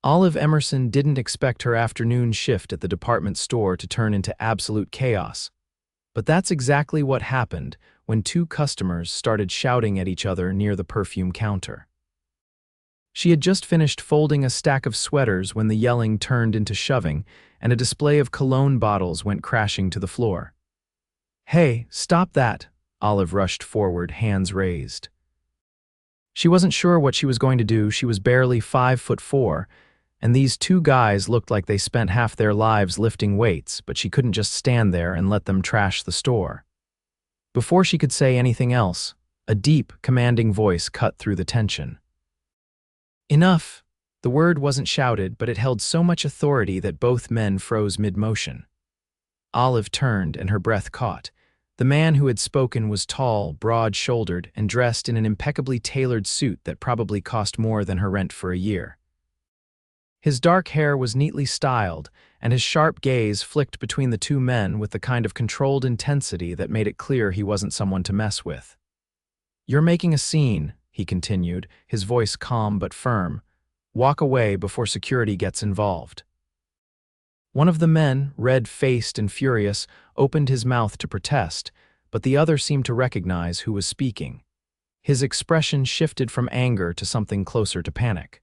Olive Emerson didn't expect her afternoon shift at the department store to turn into absolute chaos. But that's exactly what happened when two customers started shouting at each other near the perfume counter. She had just finished folding a stack of sweaters when the yelling turned into shoving, and a display of cologne bottles went crashing to the floor. "Hey, stop that!" Olive rushed forward, hands raised. She wasn't sure what she was going to do. She was barely 5'4", and these two guys looked like they spent half their lives lifting weights, but she couldn't just stand there and let them trash the store. Before she could say anything else, a deep, commanding voice cut through the tension. "Enough!" The word wasn't shouted, but it held so much authority that both men froze mid-motion. Olive turned, and her breath caught. The man who had spoken was tall, broad-shouldered, and dressed in an impeccably tailored suit that probably cost more than her rent for a year. His dark hair was neatly styled, and his sharp gaze flicked between the two men with the kind of controlled intensity that made it clear he wasn't someone to mess with. "You're making a scene," he continued, his voice calm but firm. "Walk away before security gets involved." One of the men, red-faced and furious, opened his mouth to protest, but the other seemed to recognize who was speaking. His expression shifted from anger to something closer to panic.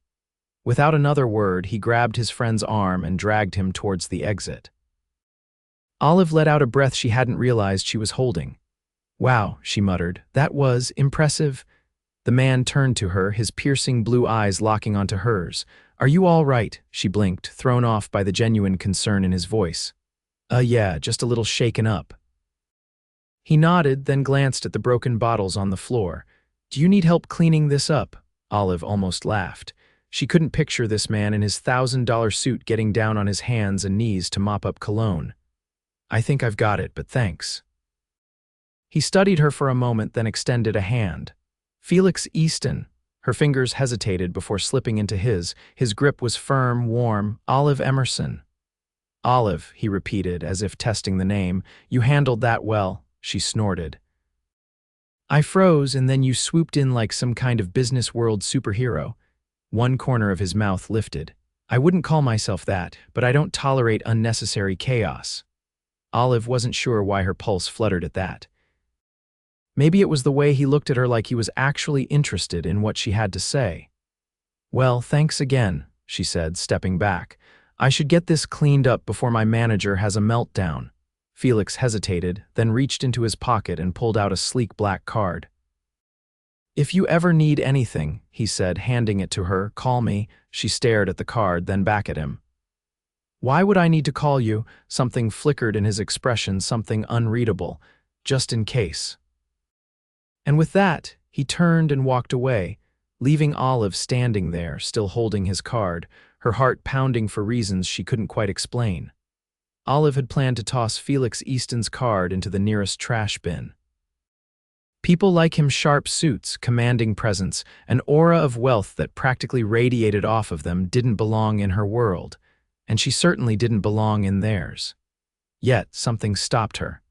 Without another word, he grabbed his friend's arm and dragged him towards the exit. Olive let out a breath she hadn't realized she was holding. "Wow," she muttered, "that was impressive." The man turned to her, his piercing blue eyes locking onto hers. "Are you all right?" she blinked, thrown off by the genuine concern in his voice. Yeah, just a little shaken up." He nodded, then glanced at the broken bottles on the floor. "Do you need help cleaning this up?" Olive almost laughed. She couldn't picture this man in his $1,000 suit getting down on his hands and knees to mop up cologne. "I think I've got it, but thanks." He studied her for a moment, then extended a hand. "Felix Easton." Her fingers hesitated before slipping into his. His grip was firm, warm. "Olive Emerson." "Olive," he repeated, as if testing the name. "You handled that well," she snorted. I froze, and then you swooped in like some kind of business world superhero. One corner of his mouth lifted. "I wouldn't call myself that, but I don't tolerate unnecessary chaos." Olive wasn't sure why her pulse fluttered at that. Maybe it was the way he looked at her, like he was actually interested in what she had to say. "Well, thanks again," she said, stepping back. "I should get this cleaned up before my manager has a meltdown." Felix hesitated, then reached into his pocket and pulled out a sleek black card. "If you ever need anything," he said, handing it to her, "call me." She stared at the card, then back at him. "Why would I need to call you?" Something flickered in his expression, something unreadable. "Just in case." And with that, he turned and walked away, leaving Olive standing there, still holding his card, her heart pounding for reasons she couldn't quite explain. Olive had planned to toss Felix Easton's card into the nearest trash bin. People like him, sharp suits, commanding presence, an aura of wealth that practically radiated off of them, didn't belong in her world, and she certainly didn't belong in theirs. Yet something stopped her.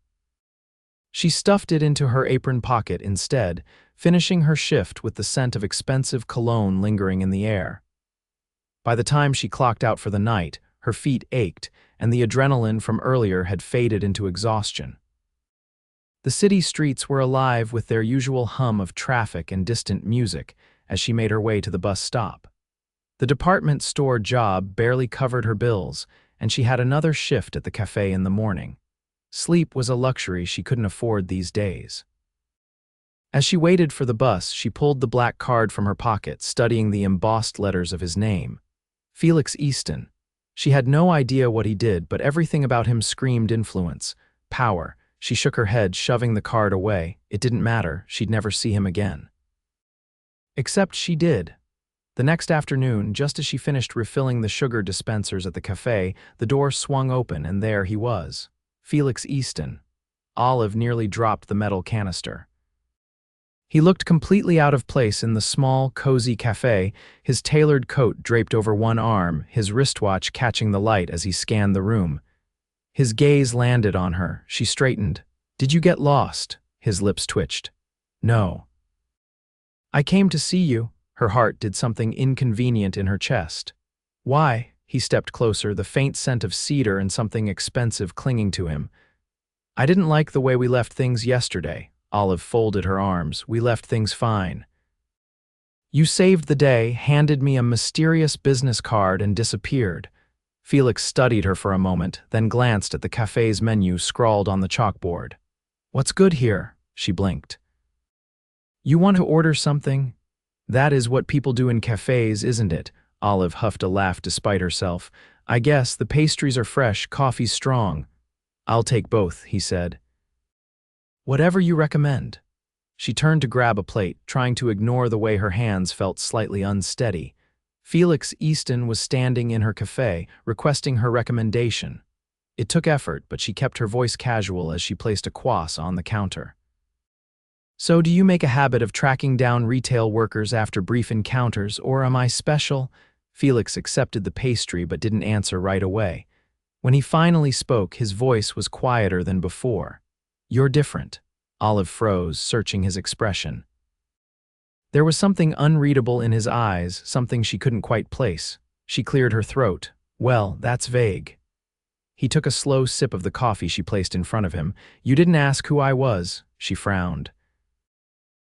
She stuffed it into her apron pocket instead, finishing her shift with the scent of expensive cologne lingering in the air. By the time she clocked out for the night, her feet ached, and the adrenaline from earlier had faded into exhaustion. The city streets were alive with their usual hum of traffic and distant music as she made her way to the bus stop. The department store job barely covered her bills, and she had another shift at the cafe in the morning. Sleep was a luxury she couldn't afford these days. As she waited for the bus, she pulled the black card from her pocket, studying the embossed letters of his name. Felix Easton. She had no idea what he did, but everything about him screamed influence, power. She shook her head, shoving the card away. It didn't matter. She'd never see him again. Except she did. The next afternoon, just as she finished refilling the sugar dispensers at the cafe, the door swung open, and there he was. Felix Easton. Olive nearly dropped the metal canister. He looked completely out of place in the small, cozy cafe, his tailored coat draped over one arm, his wristwatch catching the light as he scanned the room. His gaze landed on her. She straightened. "Did you get lost?" His lips twitched. "No." "I came to see you." Her heart did something inconvenient in her chest. Why? He stepped closer, the faint scent of cedar and something expensive clinging to him. I didn't like the way we left things yesterday. Olive folded her arms. We left things fine. You saved the day, handed me a mysterious business card, and disappeared. Felix studied her for a moment, then glanced at the cafe's menu scrawled on the chalkboard. What's good here? She blinked. You want to order something? That is what people do in cafes, isn't it? Olive huffed a laugh despite herself. I guess the pastries are fresh, coffee's strong. I'll take both, he said. Whatever you recommend. She turned to grab a plate, trying to ignore the way her hands felt slightly unsteady. Felix Easton was standing in her cafe, requesting her recommendation. It took effort, but she kept her voice casual as she placed a croissant on the counter. So do you make a habit of tracking down retail workers after brief encounters, or am I special? Felix accepted the pastry but didn't answer right away. When he finally spoke, his voice was quieter than before. You're different. Olive froze, searching his expression. There was something unreadable in his eyes, something she couldn't quite place. She cleared her throat. Well, that's vague. He took a slow sip of the coffee she placed in front of him. You didn't ask who I was, she frowned.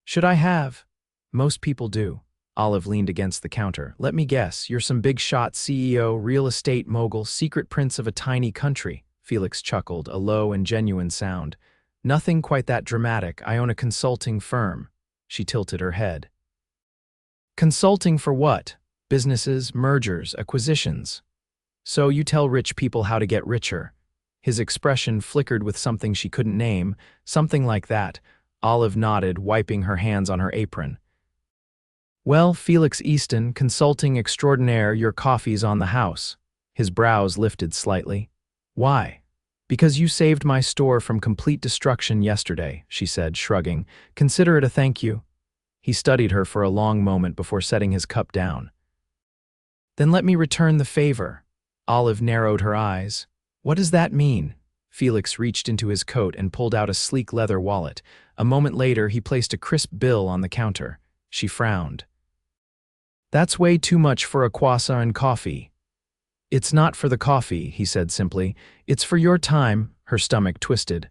Should I have? Most people do. Olive leaned against the counter. Let me guess, you're some big-shot CEO, real estate mogul, secret prince of a tiny country. Felix chuckled, a low and genuine sound. Nothing quite that dramatic. I own a consulting firm. She tilted her head. Consulting for what? Businesses, mergers, acquisitions. So you tell rich people how to get richer. His expression flickered with something she couldn't name, something like that. Olive nodded, wiping her hands on her apron. Well, Felix Easton, consulting extraordinaire, your coffee's on the house. His brows lifted slightly. Why? Because you saved my store from complete destruction yesterday, she said, shrugging. Consider it a thank you. He studied her for a long moment before setting his cup down. Then let me return the favor. Olive narrowed her eyes. What does that mean? Felix reached into his coat and pulled out a sleek leather wallet. A moment later, he placed a crisp bill on the counter. She frowned. That's way too much for a croissant and coffee. It's not for the coffee, he said simply. It's for your time. Her stomach twisted.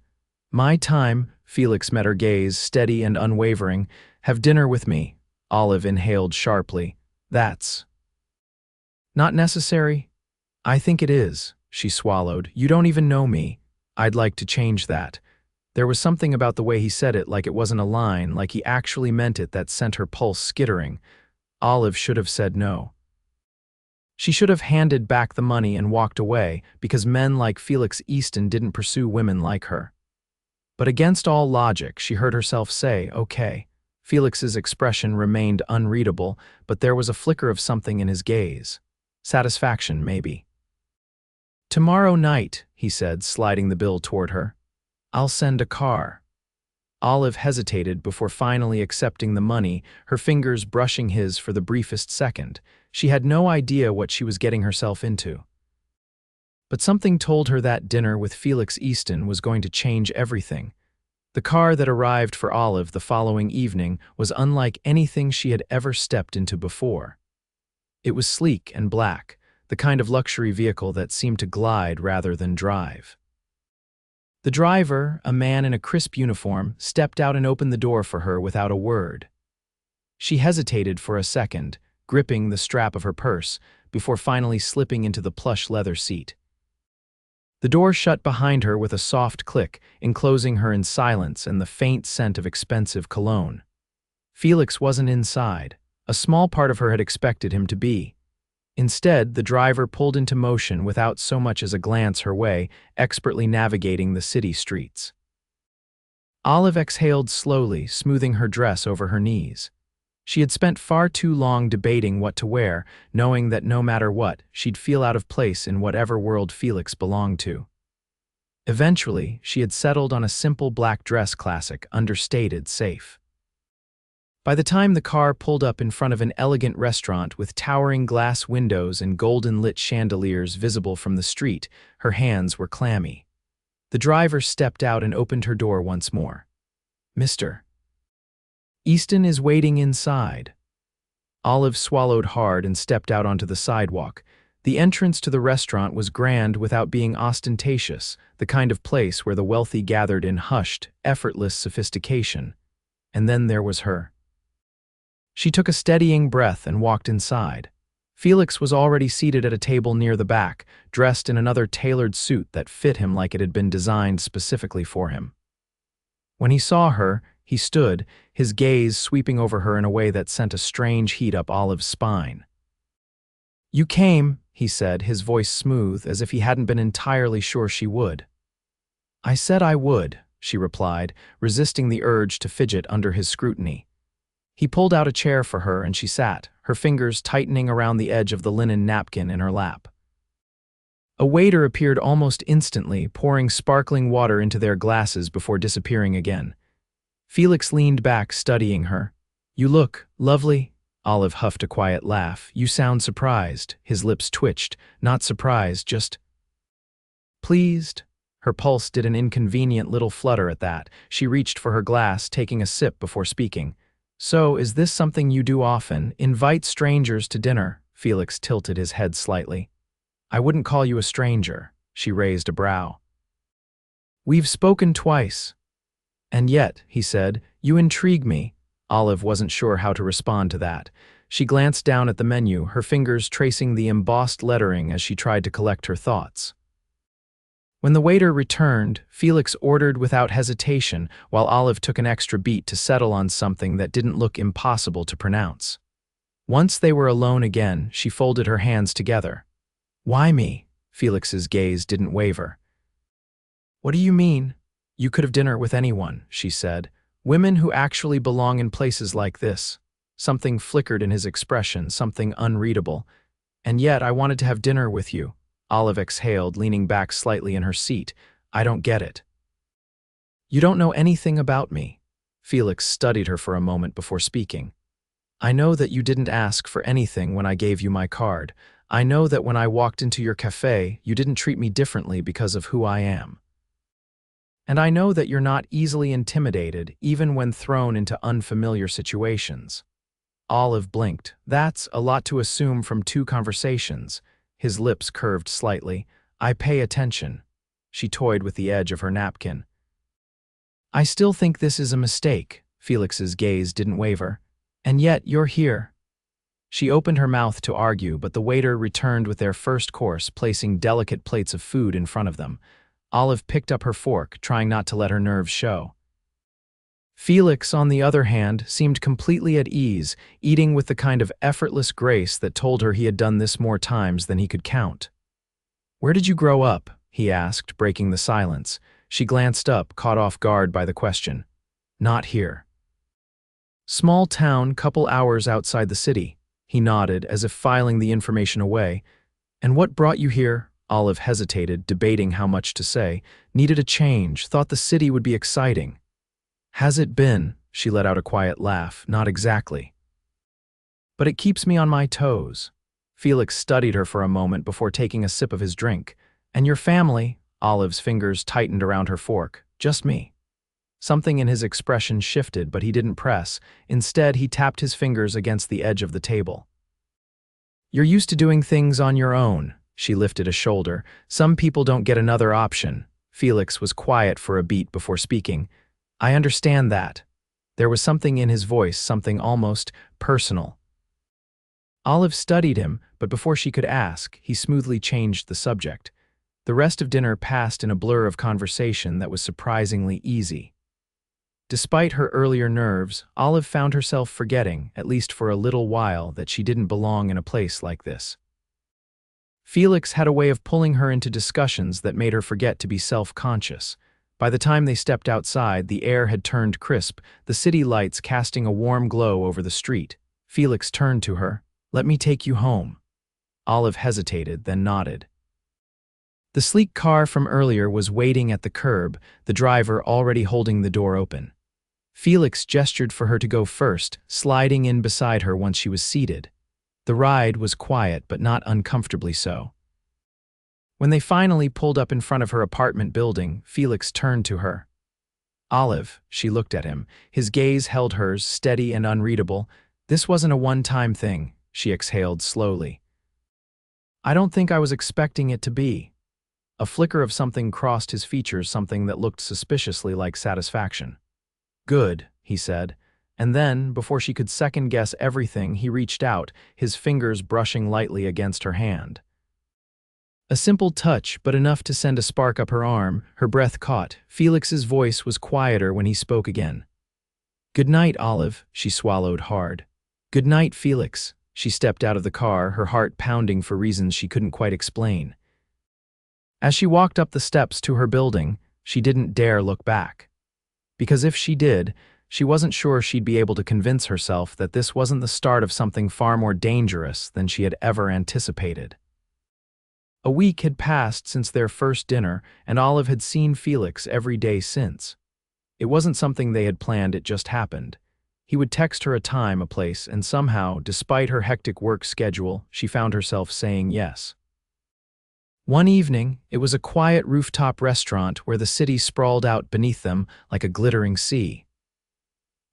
My time, Felix met her gaze, steady and unwavering. Have dinner with me. Olive inhaled sharply. That's not necessary? I think it is, she swallowed. You don't even know me. I'd like to change that. There was something about the way he said it, like it wasn't a line, like he actually meant it, that sent her pulse skittering. Olive should have said no. She should have handed back the money and walked away, because men like Felix Easton didn't pursue women like her. But against all logic, she heard herself say, okay. Felix's expression remained unreadable, but there was a flicker of something in his gaze. Satisfaction, maybe. Tomorrow night, he said, sliding the bill toward her. I'll send a car. Olive hesitated before finally accepting the money, her fingers brushing his for the briefest second. She had no idea what she was getting herself into. But something told her that dinner with Felix Easton was going to change everything. The car that arrived for Olive the following evening was unlike anything she had ever stepped into before. It was sleek and black, the kind of luxury vehicle that seemed to glide rather than drive. The driver, a man in a crisp uniform, stepped out and opened the door for her without a word. She hesitated for a second, gripping the strap of her purse, before finally slipping into the plush leather seat. The door shut behind her with a soft click, enclosing her in silence and the faint scent of expensive cologne. Felix wasn't inside. A small part of her had expected him to be. Instead, the driver pulled into motion without so much as a glance her way, expertly navigating the city streets. Olive exhaled slowly, smoothing her dress over her knees. She had spent far too long debating what to wear, knowing that no matter what, she'd feel out of place in whatever world Felix belonged to. Eventually, she had settled on a simple black dress classic, understated, safe. By the time the car pulled up in front of an elegant restaurant with towering glass windows and golden-lit chandeliers visible from the street, her hands were clammy. The driver stepped out and opened her door once more. Mr. Easton is waiting inside. Olive swallowed hard and stepped out onto the sidewalk. The entrance to the restaurant was grand without being ostentatious, the kind of place where the wealthy gathered in hushed, effortless sophistication. And then there was her. She took a steadying breath and walked inside. Felix was already seated at a table near the back, dressed in another tailored suit that fit him like it had been designed specifically for him. When he saw her, he stood, his gaze sweeping over her in a way that sent a strange heat up Olive's spine. "You came," he said, his voice smooth, as if he hadn't been entirely sure she would. "I said I would," she replied, resisting the urge to fidget under his scrutiny. He pulled out a chair for her and she sat, her fingers tightening around the edge of the linen napkin in her lap. A waiter appeared almost instantly, pouring sparkling water into their glasses before disappearing again. Felix leaned back, studying her. "You look lovely." Olive huffed a quiet laugh. "You sound surprised." His lips twitched. Not surprised, just pleased. Her pulse did an inconvenient little flutter at that. She reached for her glass, taking a sip before speaking. "So, is this something you do often? Invite strangers to dinner?" Felix tilted his head slightly. "I wouldn't call you a stranger." She raised a brow. "We've spoken twice." "And yet," he said, "you intrigue me." Olive wasn't sure how to respond to that. She glanced down at the menu, her fingers tracing the embossed lettering as she tried to collect her thoughts. When the waiter returned, Felix ordered without hesitation, while Olive took an extra beat to settle on something that didn't look impossible to pronounce. Once they were alone again, she folded her hands together. "Why me?" Felix's gaze didn't waver. "What do you mean? You could have dinner with anyone," she said. "Women who actually belong in places like this." Something flickered in his expression, something unreadable. "And yet I wanted to have dinner with you." Olive exhaled, leaning back slightly in her seat. "I don't get it." "You don't know anything about me." Felix studied her for a moment before speaking. "I know that you didn't ask for anything when I gave you my card. I know that when I walked into your cafe, you didn't treat me differently because of who I am. And I know that you're not easily intimidated, even when thrown into unfamiliar situations." Olive blinked. "That's a lot to assume from two conversations." His lips curved slightly. "I pay attention." She toyed with the edge of her napkin. "I still think this is a mistake." Felix's gaze didn't waver. "And yet you're here." She opened her mouth to argue, but the waiter returned with their first course, placing delicate plates of food in front of them. Olive picked up her fork, trying not to let her nerves show. Felix, on the other hand, seemed completely at ease, eating with the kind of effortless grace that told her he had done this more times than he could count. "Where did you grow up?" he asked, breaking the silence. She glanced up, caught off guard by the question. "Not here." "Small town, couple hours outside the city." He nodded, as if filing the information away. "And what brought you here?" Olive hesitated, debating how much to say. "Needed a change, thought the city would be exciting." "Has it been?" She let out a quiet laugh. "Not exactly. But it keeps me on my toes." Felix studied her for a moment before taking a sip of his drink. "And your family?" Olive's fingers tightened around her fork. "Just me." Something in his expression shifted, but he didn't press. Instead, he tapped his fingers against the edge of the table. "You're used to doing things on your own." She lifted a shoulder. "Some people don't get another option." Felix was quiet for a beat before speaking. "I understand that." There was something in his voice, something almost personal. Olive studied him, but before she could ask, he smoothly changed the subject. The rest of dinner passed in a blur of conversation that was surprisingly easy. Despite her earlier nerves, Olive found herself forgetting, at least for a little while, that she didn't belong in a place like this. Felix had a way of pulling her into discussions that made her forget to be self-conscious. By the time they stepped outside, the air had turned crisp, the city lights casting a warm glow over the street. Felix turned to her. "Let me take you home." Olive hesitated, then nodded. The sleek car from earlier was waiting at the curb, the driver already holding the door open. Felix gestured for her to go first, sliding in beside her once she was seated. The ride was quiet, but not uncomfortably so. When they finally pulled up in front of her apartment building, Felix turned to her. "Olive," she looked at him. His gaze held hers, steady and unreadable. "This wasn't a one-time thing," she exhaled slowly. I don't think I was expecting it to be. A flicker of something crossed his features, something that looked suspiciously like satisfaction. Good, he said, and then, before she could second-guess everything, he reached out, his fingers brushing lightly against her hand. A simple touch, but enough to send a spark up her arm. Her breath caught. Felix's voice was quieter when he spoke again. "Good night, Olive," she swallowed hard. "Good night, Felix." She stepped out of the car, her heart pounding for reasons she couldn't quite explain. As she walked up the steps to her building, she didn't dare look back. Because if she did, she wasn't sure she'd be able to convince herself that this wasn't the start of something far more dangerous than she had ever anticipated. A week had passed since their first dinner, and Olive had seen Felix every day since. It wasn't something they had planned, it just happened. He would text her a time, a place, and somehow, despite her hectic work schedule, she found herself saying yes. One evening, it was a quiet rooftop restaurant where the city sprawled out beneath them like a glittering sea.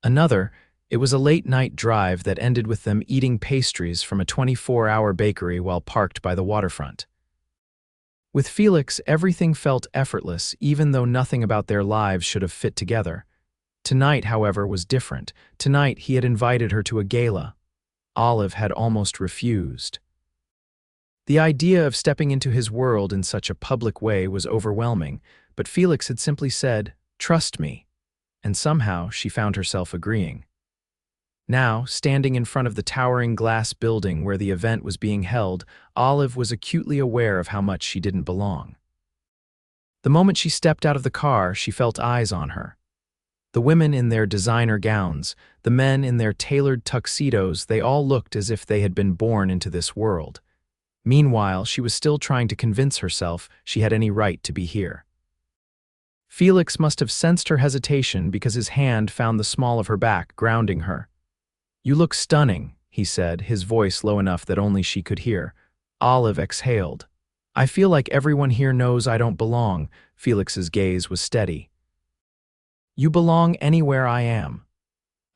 Another, it was a late-night drive that ended with them eating pastries from a 24-hour bakery while parked by the waterfront. With Felix, everything felt effortless, even though nothing about their lives should have fit together. Tonight, however, was different. Tonight, he had invited her to a gala. Olive had almost refused. The idea of stepping into his world in such a public way was overwhelming, but Felix had simply said, "Trust me," and somehow she found herself agreeing. Now, standing in front of the towering glass building where the event was being held, Olive was acutely aware of how much she didn't belong. The moment she stepped out of the car, she felt eyes on her. The women in their designer gowns, the men in their tailored tuxedos, they all looked as if they had been born into this world. Meanwhile, she was still trying to convince herself she had any right to be here. Felix must have sensed her hesitation because his hand found the small of her back, grounding her. "You look stunning," he said, his voice low enough that only she could hear. Olive exhaled. "I feel like everyone here knows I don't belong." Felix's gaze was steady. "You belong anywhere I am."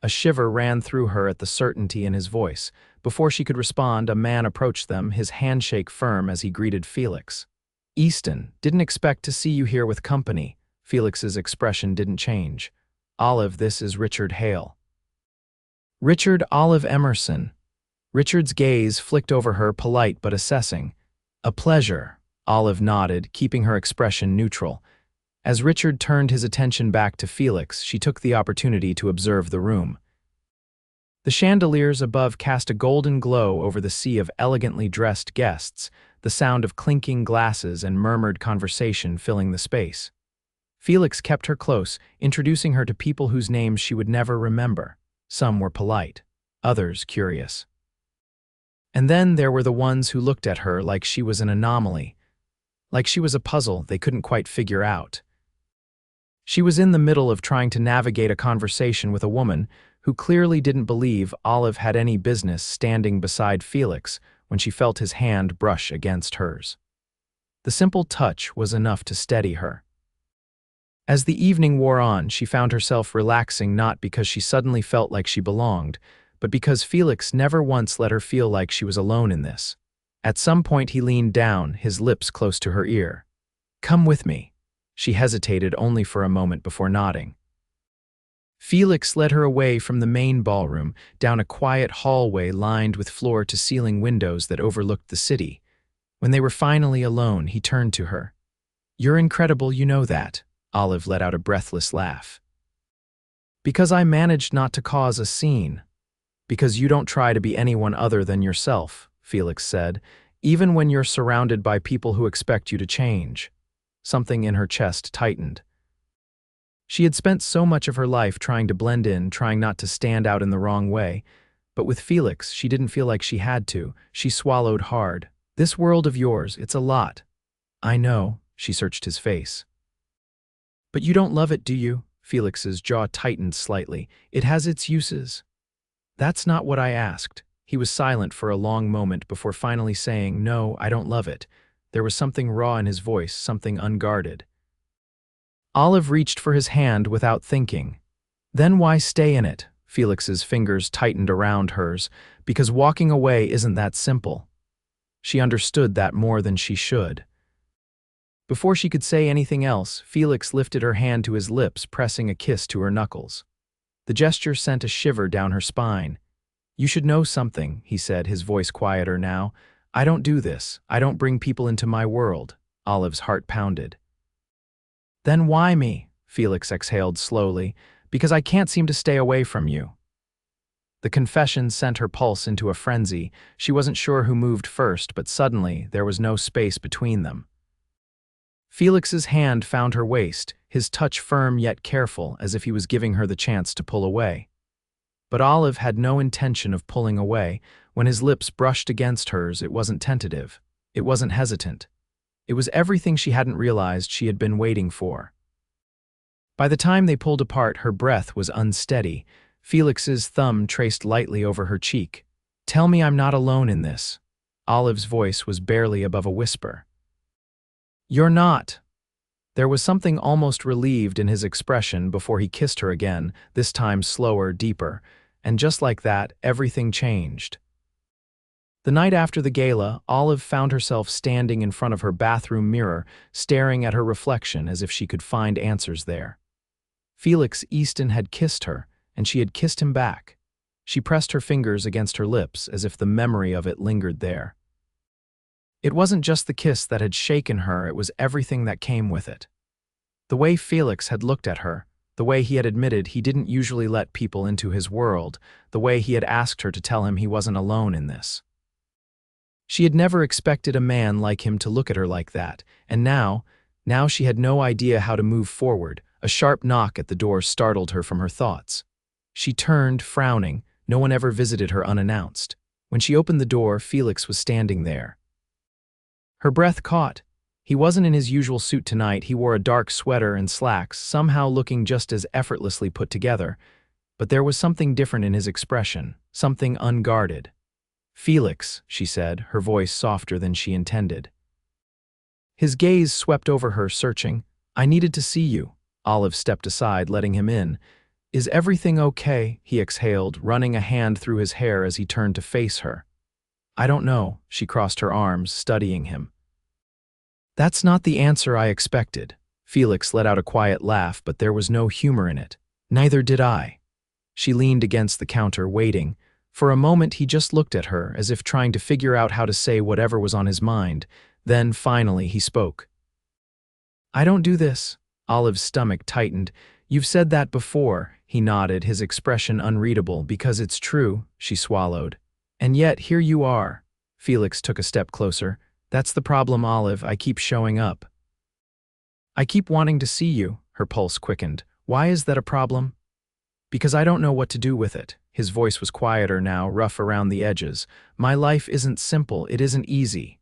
A shiver ran through her at the certainty in his voice. Before she could respond, a man approached them, his handshake firm as he greeted Felix. "Easton, didn't expect to see you here with company." Felix's expression didn't change. "Olive, this is Richard Hale." "Richard Olive Emerson." Richard's gaze flicked over her, polite but assessing. "A pleasure." Olive nodded, keeping her expression neutral. As Richard turned his attention back to Felix, she took the opportunity to observe the room. The chandeliers above cast a golden glow over the sea of elegantly dressed guests, the sound of clinking glasses and murmured conversation filling the space. Felix kept her close, introducing her to people whose names she would never remember. Some were polite, others curious. And then there were the ones who looked at her like she was an anomaly, like she was a puzzle they couldn't quite figure out. She was in the middle of trying to navigate a conversation with a woman who clearly didn't believe Olive had any business standing beside Felix when she felt his hand brush against hers. The simple touch was enough to steady her. As the evening wore on, she found herself relaxing not because she suddenly felt like she belonged, but because Felix never once let her feel like she was alone in this. At some point he leaned down, his lips close to her ear. "Come with me." She hesitated only for a moment before nodding. Felix led her away from the main ballroom, down a quiet hallway lined with floor-to-ceiling windows that overlooked the city. When they were finally alone, he turned to her. "You're incredible, you know that." Olive let out a breathless laugh. "Because I managed not to cause a scene. Because you don't try to be anyone other than yourself," Felix said, "even when you're surrounded by people who expect you to change." Something in her chest tightened. She had spent so much of her life trying to blend in, trying not to stand out in the wrong way, but with Felix, she didn't feel like she had to. She swallowed hard. "This world of yours, it's a lot." "I know," she searched his face. "But you don't love it, do you?" Felix's jaw tightened slightly. "It has its uses." "That's not what I asked." He was silent for a long moment before finally saying, "No, I don't love it." There was something raw in his voice, something unguarded. Olive reached for his hand without thinking. "Then why stay in it?" Felix's fingers tightened around hers. "Because walking away isn't that simple." She understood that more than she should. Before she could say anything else, Felix lifted her hand to his lips, pressing a kiss to her knuckles. The gesture sent a shiver down her spine. "You should know something," he said, his voice quieter now. "I don't do this. I don't bring people into my world." Olive's heart pounded. "Then why me?" Felix exhaled slowly. "Because I can't seem to stay away from you." The confession sent her pulse into a frenzy. She wasn't sure who moved first, but suddenly there was no space between them. Felix's hand found her waist, his touch firm yet careful, as if he was giving her the chance to pull away. But Olive had no intention of pulling away. When his lips brushed against hers, it wasn't tentative. It wasn't hesitant. It was everything she hadn't realized she had been waiting for. By the time they pulled apart, her breath was unsteady. Felix's thumb traced lightly over her cheek. "Tell me I'm not alone in this." Olive's voice was barely above a whisper. "You're not." There was something almost relieved in his expression before he kissed her again, this time slower, deeper, and just like that, everything changed. The night after the gala, Olive found herself standing in front of her bathroom mirror, staring at her reflection as if she could find answers there. Felix Easton had kissed her, and she had kissed him back. She pressed her fingers against her lips as if the memory of it lingered there. It wasn't just the kiss that had shaken her, it was everything that came with it. The way Felix had looked at her, the way he had admitted he didn't usually let people into his world, the way he had asked her to tell him he wasn't alone in this. She had never expected a man like him to look at her like that, and now she had no idea how to move forward. A sharp knock at the door startled her from her thoughts. She turned, frowning. No one ever visited her unannounced. When she opened the door, Felix was standing there. Her breath caught. He wasn't in his usual suit tonight. He wore a dark sweater and slacks, somehow looking just as effortlessly put together. But there was something different in his expression, something unguarded. "Felix," she said, her voice softer than she intended. His gaze swept over her, searching. "I needed to see you." Olive stepped aside, letting him in. "Is everything okay?" he exhaled, running a hand through his hair as he turned to face her. "I don't know." She crossed her arms, studying him. "That's not the answer I expected." Felix let out a quiet laugh, but there was no humor in it. "Neither did I." She leaned against the counter, waiting. For a moment he just looked at her, as if trying to figure out how to say whatever was on his mind. Then, finally, he spoke. "I don't do this." Olive's stomach tightened. "You've said that before." He nodded, his expression unreadable. "Because it's true," she swallowed. "And yet, here you are." Felix took a step closer. "That's the problem, Olive. I keep showing up. I keep wanting to see you." Her pulse quickened. "Why is that a problem?" "Because I don't know what to do with it." His voice was quieter now, rough around the edges. "My life isn't simple. It isn't easy."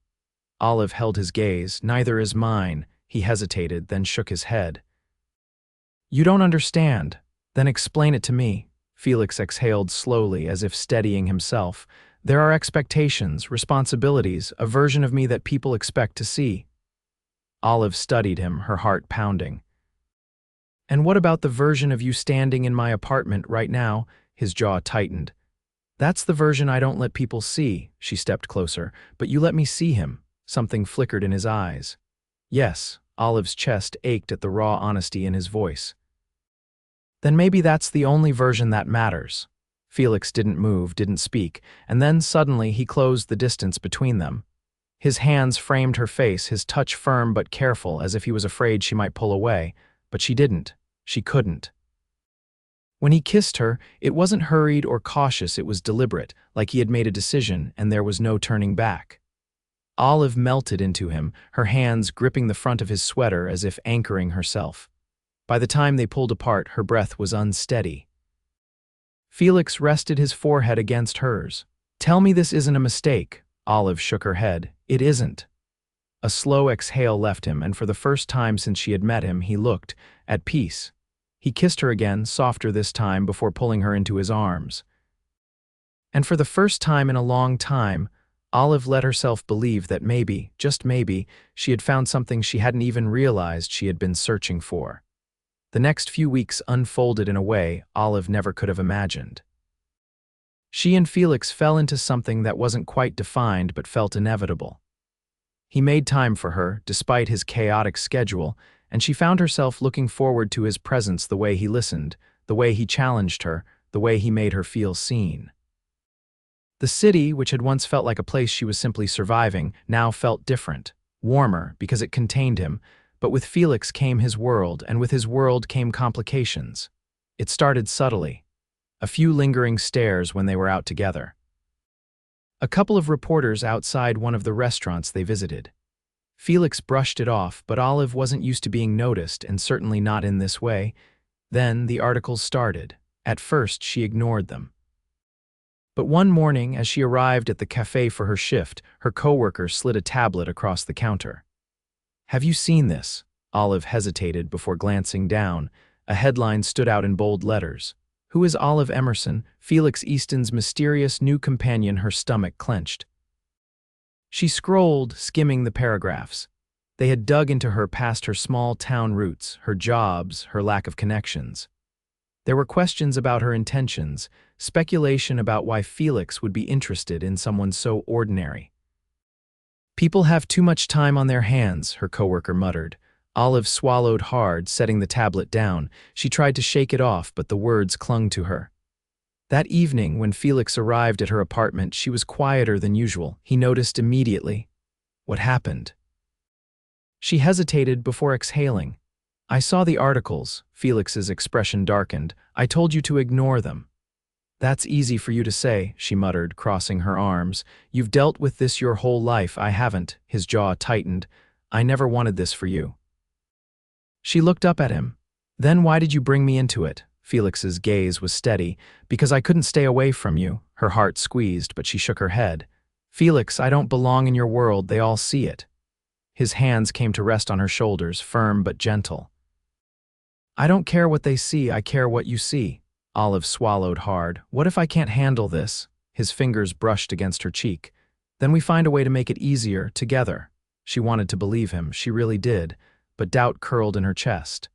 Olive held his gaze. "Neither is mine." He hesitated, then shook his head. "You don't understand." "Then explain it to me." Felix exhaled slowly, as if steadying himself. "There are expectations, responsibilities, a version of me that people expect to see." Olive studied him, her heart pounding. "And what about the version of you standing in my apartment right now?" His jaw tightened. "That's the version I don't let people see." She stepped closer. "But you let me see him." Something flickered in his eyes. "Yes." Olive's chest ached at the raw honesty in his voice. "Then maybe that's the only version that matters." Felix didn't move, didn't speak, and then suddenly he closed the distance between them. His hands framed her face, his touch firm but careful, as if he was afraid she might pull away. But she didn't. She couldn't. When he kissed her, it wasn't hurried or cautious, it was deliberate, like he had made a decision and there was no turning back. Olive melted into him, her hands gripping the front of his sweater as if anchoring herself. By the time they pulled apart, her breath was unsteady. Felix rested his forehead against hers. "Tell me this isn't a mistake." Olive shook her head. "It isn't." A slow exhale left him, and for the first time since she had met him, he looked at peace. He kissed her again, softer this time, before pulling her into his arms. And for the first time in a long time, Olive let herself believe that maybe, just maybe, she had found something she hadn't even realized she had been searching for. The next few weeks unfolded in a way Olive never could have imagined. She and Felix fell into something that wasn't quite defined but felt inevitable. He made time for her, despite his chaotic schedule, and she found herself looking forward to his presence, the way he listened, the way he challenged her, the way he made her feel seen. The city, which had once felt like a place she was simply surviving, now felt different, warmer because it contained him, but with Felix came his world, and with his world came complications. It started subtly. A few lingering stares when they were out together. A couple of reporters outside one of the restaurants they visited. Felix brushed it off, but Olive wasn't used to being noticed, and certainly not in this way. Then the articles started. At first, she ignored them. But one morning, as she arrived at the cafe for her shift, her coworker slid a tablet across the counter. "Have you seen this?" Olive hesitated before glancing down. A headline stood out in bold letters. "Who is Olive Emerson, Felix Easton's mysterious new companion?" Her stomach clenched. She scrolled, skimming the paragraphs. They had dug into her past her small-town roots, her jobs, her lack of connections. There were questions about her intentions, speculation about why Felix would be interested in someone so ordinary. "People have too much time on their hands," her coworker muttered. Olive swallowed hard, setting the tablet down. She tried to shake it off, but the words clung to her. That evening, when Felix arrived at her apartment, she was quieter than usual. He noticed immediately. What happened? She hesitated before exhaling. "I saw the articles." Felix's expression darkened. "I told you to ignore them." "That's easy for you to say," she muttered, crossing her arms. "You've dealt with this your whole life. I haven't." His jaw tightened. "I never wanted this for you." She looked up at him. "Then why did you bring me into it?" Felix's gaze was steady. "Because I couldn't stay away from you." Her heart squeezed, but she shook her head. "Felix, I don't belong in your world. They all see it." His hands came to rest on her shoulders, firm but gentle. "I don't care what they see, I care what you see." Olive swallowed hard. "What if I can't handle this?" His fingers brushed against her cheek. "Then we find a way to make it easier, together." She wanted to believe him, she really did, but doubt curled in her chest.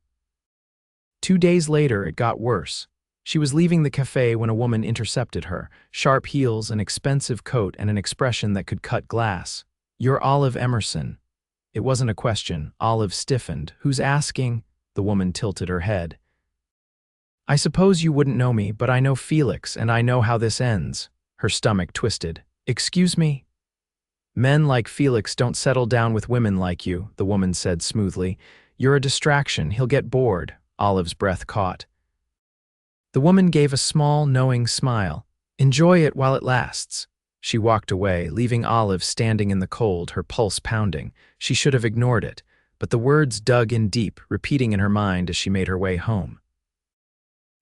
2 days later, it got worse. She was leaving the cafe when a woman intercepted her, sharp heels, an expensive coat, and an expression that could cut glass. "You're Olive Emerson." It wasn't a question. Olive stiffened. "Who's asking?" The woman tilted her head. "I suppose you wouldn't know me, but I know Felix, and I know how this ends." Her stomach twisted. "Excuse me?" "Men like Felix don't settle down with women like you," the woman said smoothly. "You're a distraction. He'll get bored." Olive's breath caught. The woman gave a small, knowing smile. "Enjoy it while it lasts." She walked away, leaving Olive standing in the cold, her pulse pounding. She should have ignored it, but the words dug in deep, repeating in her mind as she made her way home.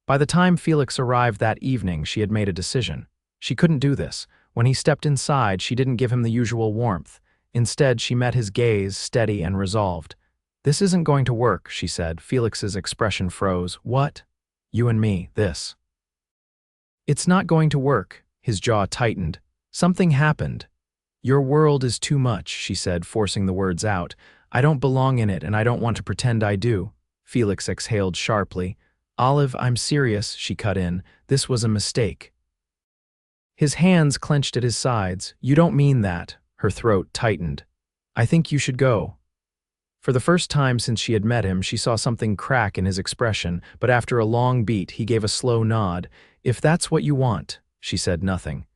By the time Felix arrived that evening, she had made a decision. She couldn't do this. When he stepped inside, she didn't give him the usual warmth. Instead, she met his gaze, steady and resolved. "This isn't going to work," she said. Felix's expression froze. "What?" "You and me, this." "It's not going to work." His jaw tightened. "Something happened." "Your world is too much," she said, forcing the words out. "I don't belong in it, and I don't want to pretend I do." Felix exhaled sharply. "Olive, I'm serious," she cut in. "This was a mistake." His hands clenched at his sides. "You don't mean that." Her throat tightened. "I think you should go." For the first time since she had met him, she saw something crack in his expression, but after a long beat, he gave a slow nod. "If that's what you want." She said nothing.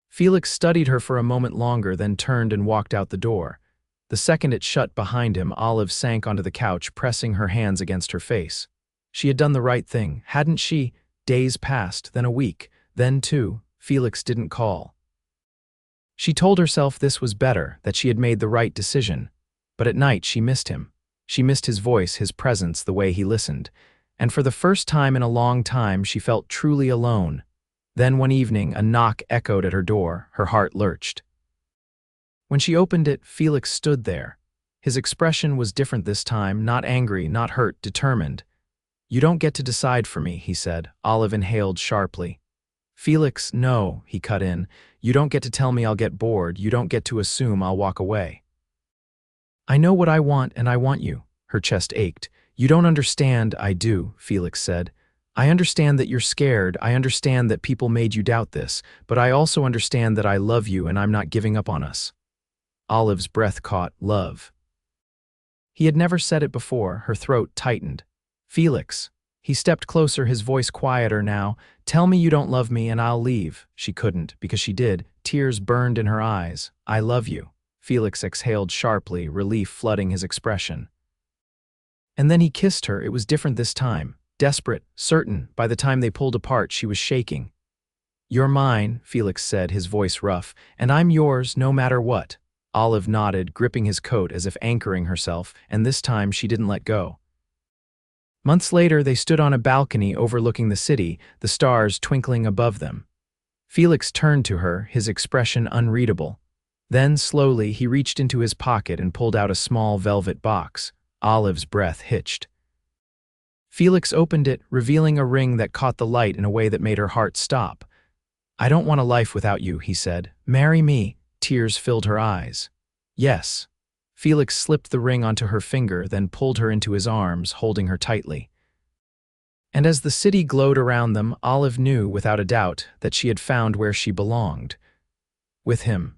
Felix studied her for a moment longer, then turned and walked out the door. The second it shut behind him, Olive sank onto the couch, pressing her hands against her face. She had done the right thing, hadn't she? Days passed, then a week, then 2. Felix didn't call. She told herself this was better, that she had made the right decision. But at night she missed him. She missed his voice, his presence, the way he listened. And for the first time in a long time, she felt truly alone. Then one evening, a knock echoed at her door. Her heart lurched. When she opened it, Felix stood there. His expression was different this time, not angry, not hurt, determined. "You don't get to decide for me," he said. Olive inhaled sharply. "Felix, no," he cut in. "You don't get to tell me I'll get bored. You don't get to assume I'll walk away." "I know what I want, and I want you." Her chest ached. "You don't understand." "I do," Felix said. I understand that you're scared, I understand that people made you doubt this, but I also understand that I love you and I'm not giving up on us. Olive's breath caught love. He had never said it before, her throat tightened. Felix. He stepped closer, his voice quieter now. Tell me you don't love me and I'll leave. She couldn't, because she did. Tears burned in her eyes. I love you. Felix exhaled sharply, relief flooding his expression. And then he kissed her. It was different this time. Desperate, certain. By the time they pulled apart, she was shaking. You're mine, Felix said, his voice rough, and I'm yours no matter what. Olive nodded, gripping his coat as if anchoring herself, and this time she didn't let go. Months later, they stood on a balcony overlooking the city, the stars twinkling above them. Felix turned to her, his expression unreadable. Then, slowly, he reached into his pocket and pulled out a small velvet box. Olive's breath hitched. Felix opened it, revealing a ring that caught the light in a way that made her heart stop. I don't want a life without you, he said. Marry me. Tears filled her eyes. Yes. Felix slipped the ring onto her finger, then pulled her into his arms, holding her tightly. And as the city glowed around them, Olive knew, without a doubt, that she had found where she belonged. With him.